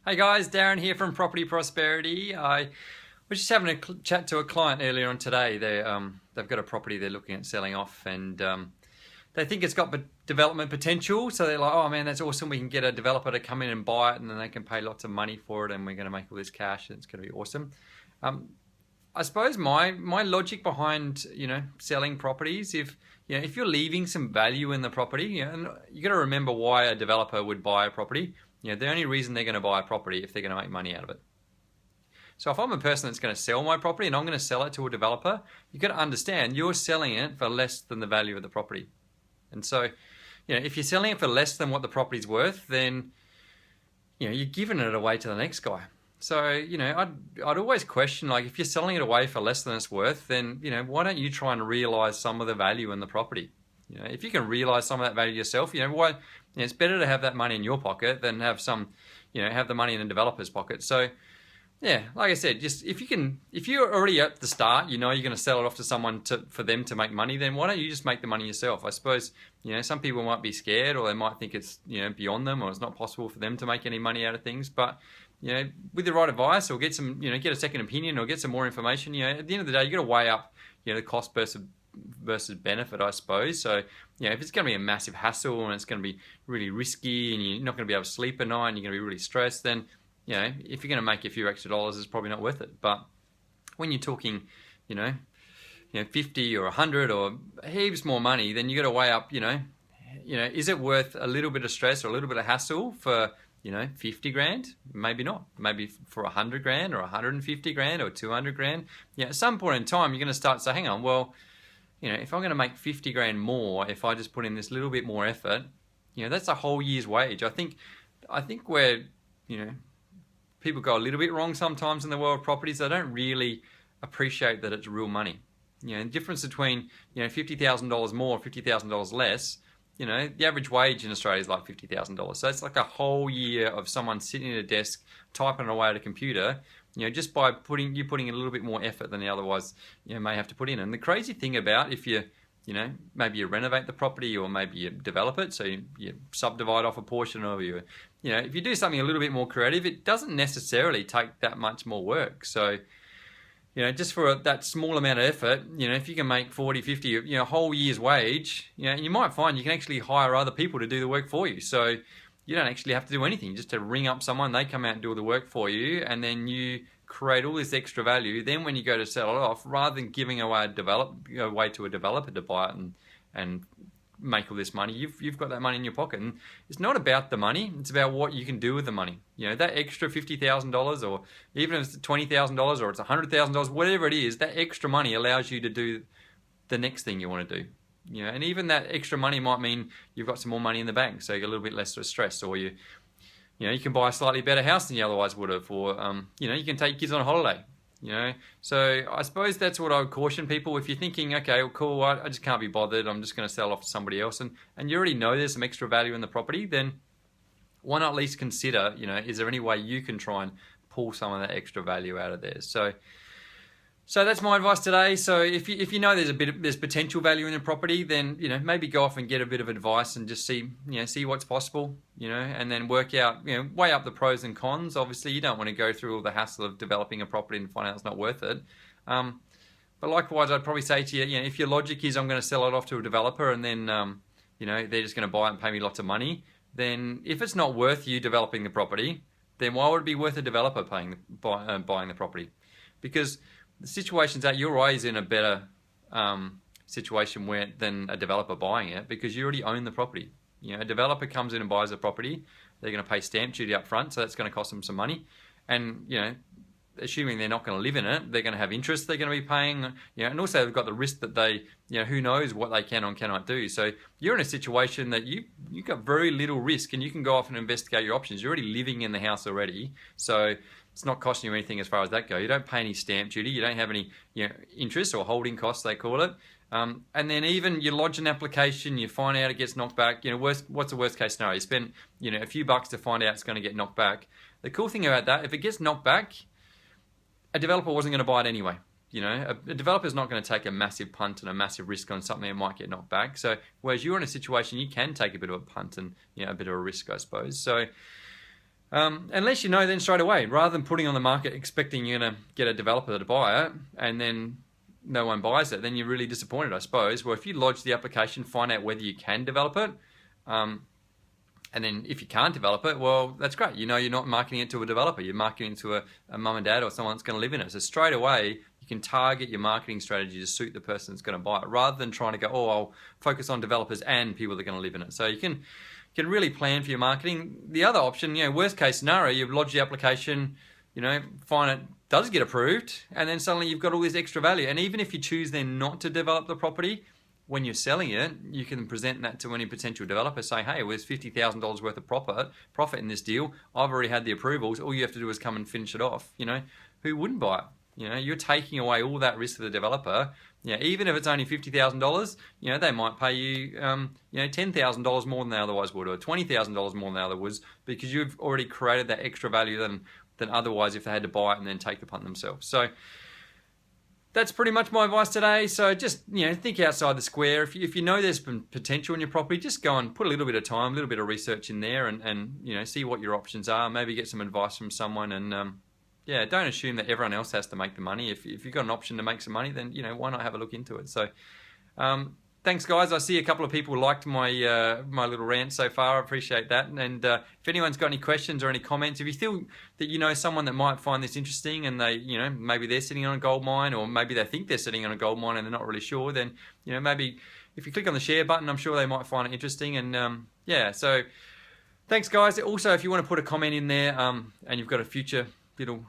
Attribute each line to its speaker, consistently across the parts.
Speaker 1: Hey guys, Darren here from Property Prosperity. I was just having a chat to a client earlier on today. They've got a property they're looking at selling off, and they think it's got development potential. So they're like, "Oh man, that's awesome! We can get a developer to come in and buy it, and then they can pay lots of money for it, and we're going to make all this cash, and it's going to be awesome." I suppose my logic behind selling properties, if you're leaving some value in the property, and you got to remember why a developer would buy a property. The only reason they're going to buy a property if they're going to make money out of it. So if I'm a person that's going to sell my property and I'm going to sell it to a developer, you've got to understand you're selling it for less than the value of the property. And so, if you're selling it for less than what the property's worth, then you're giving it away to the next guy. So I'd always question, like, if you're selling it away for less than it's worth, then why don't you try and realize some of the value in the property? If you can realize some of that value yourself, why? It's better to have that money in your pocket than have have the money in a developer's pocket. So, yeah, like I said, just if you're already at the start, you're going to sell it off to someone for them to make money, then why don't you just make the money yourself? I suppose, some people might be scared, or they might think it's, beyond them, or it's not possible for them to make any money out of things. But, with the right advice, or get some, get a second opinion, or get some more information, at the end of the day, you got to weigh up, the cost versus benefit, I suppose. So, if it's going to be a massive hassle and it's going to be really risky and you're not going to be able to sleep at night and you're going to be really stressed, then, if you're going to make a few extra dollars, it's probably not worth it. But when you're talking, 50 or 100 or heaps more money, then you got to weigh up, is it worth a little bit of stress or a little bit of hassle for, 50 grand? Maybe not. Maybe for 100 grand or 150 grand or 200 grand. At some point in time, you're going to start to say, hang on, well, if I'm going to make 50 grand more, if I just put in this little bit more effort, that's a whole year's wage. I think where, people go a little bit wrong sometimes in the world of properties, they don't really appreciate that it's real money. The difference between, $50,000 more, $50,000 less, the average wage in Australia is like $50,000. So it's like a whole year of someone sitting at a desk, typing away at a computer, just by putting in a little bit more effort than they otherwise, may have to put in. And the crazy thing about if you, maybe you renovate the property or maybe you develop it, so you subdivide off a portion of you, if you do something a little bit more creative, it doesn't necessarily take that much more work. So, just for that small amount of effort, if you can make 40, 50, a whole year's wage, you might find you can actually hire other people to do the work for you. So you don't actually have to do anything, just to ring up someone, they come out and do all the work for you, and then you create all this extra value. Then when you go to sell it off, rather than giving away to a developer to buy it and make all this money, you've got that money in your pocket. And it's not about the money, it's about what you can do with the money. That extra $50,000, or even if it's $20,000 or it's $100,000, whatever it is, that extra money allows you to do the next thing you want to do. And even that extra money might mean you've got some more money in the bank, so you get a little bit less stress, or you can buy a slightly better house than you otherwise would have, or you can take your kids on a holiday. So I suppose that's what I would caution people. If you're thinking, okay, well, cool, I just can't be bothered, I'm just going to sell off to somebody else, and you already know there's some extra value in the property, then why not at least consider, is there any way you can try and pull some of that extra value out of there? So that's my advice today. So if you know there's potential value in the property, then maybe go off and get a bit of advice and just see what's possible, and then work out, weigh up the pros and cons. Obviously, you don't want to go through all the hassle of developing a property and find out it's not worth it. But likewise, I'd probably say to you, if your logic is I'm going to sell it off to a developer and then they're just going to buy it and pay me lots of money, then if it's not worth you developing the property, then why would it be worth a developer buying the property? Because the situation's that you're always in a better situation than a developer buying it, because you already own the property. A developer comes in and buys a property, they're going to pay stamp duty up front, so that's going to cost them some money. And, assuming they're not going to live in it, they're going to have interest they're going to be paying, and also they've got the risk that they, who knows what they can or cannot do. So you're in a situation that you've got very little risk, and you can go off and investigate your options. You're already living in the house already, so it's not costing you anything as far as that goes. You don't pay any stamp duty. You don't have any interest or holding costs, they call it. And then even you lodge an application, you find out it gets knocked back. What's the worst case scenario? You spend a few bucks to find out it's going to get knocked back. The cool thing about that, if it gets knocked back, a developer wasn't going to buy it anyway. A developer's not going to take a massive punt and a massive risk on something that might get knocked back. So whereas you're in a situation you can take a bit of a punt and a bit of a risk, I suppose. So Unless you know then straight away, rather than putting on the market expecting you're going to get a developer to buy it and then no one buys it, then you're really disappointed, I suppose. Well, if you lodge the application, find out whether you can develop it, and then if you can't develop it, well, that's great. You know you're not marketing it to a developer. You're marketing it to a mum and dad or someone that's going to live in it. So straight away, you can target your marketing strategy to suit the person that's going to buy it, rather than trying to go, oh, I'll focus on developers and people that are going to live in it. So you can really plan for your marketing. The other option, worst case scenario, you've lodged the application, find it does get approved, and then suddenly you've got all this extra value. And even if you choose then not to develop the property, when you're selling it, you can present that to any potential developer, say, hey, there's $50,000 worth of profit in this deal. I've already had the approvals. All you have to do is come and finish it off. Who wouldn't buy it? You're taking away all that risk to the developer. Even if it's only $50,000, they might pay you, $10,000 more than they otherwise would, or $20,000 more than they otherwise would, because you've already created that extra value than otherwise if they had to buy it and then take the punt themselves. So that's pretty much my advice today. So just, think outside the square. If you know there's potential in your property, just go and put a little bit of time, a little bit of research in there and see what your options are. Maybe get some advice from someone and, don't assume that everyone else has to make the money. If you've got an option to make some money, then, why not have a look into it? So, thanks, guys. I see a couple of people liked my my little rant so far. I appreciate that. And if anyone's got any questions or any comments, if you feel that you know someone that might find this interesting and they, maybe they're sitting on a gold mine, or maybe they think they're sitting on a gold mine and they're not really sure, then, maybe if you click on the share button, I'm sure they might find it interesting. And so thanks, guys. Also, if you want to put a comment in there and you've got a future little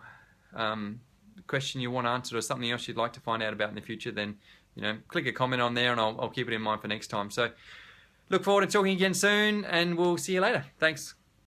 Speaker 1: question you want answered or something else you'd like to find out about in the future, then click a comment on there and I'll keep it in mind for next time. So look forward to talking again soon, and we'll see you later. Thanks.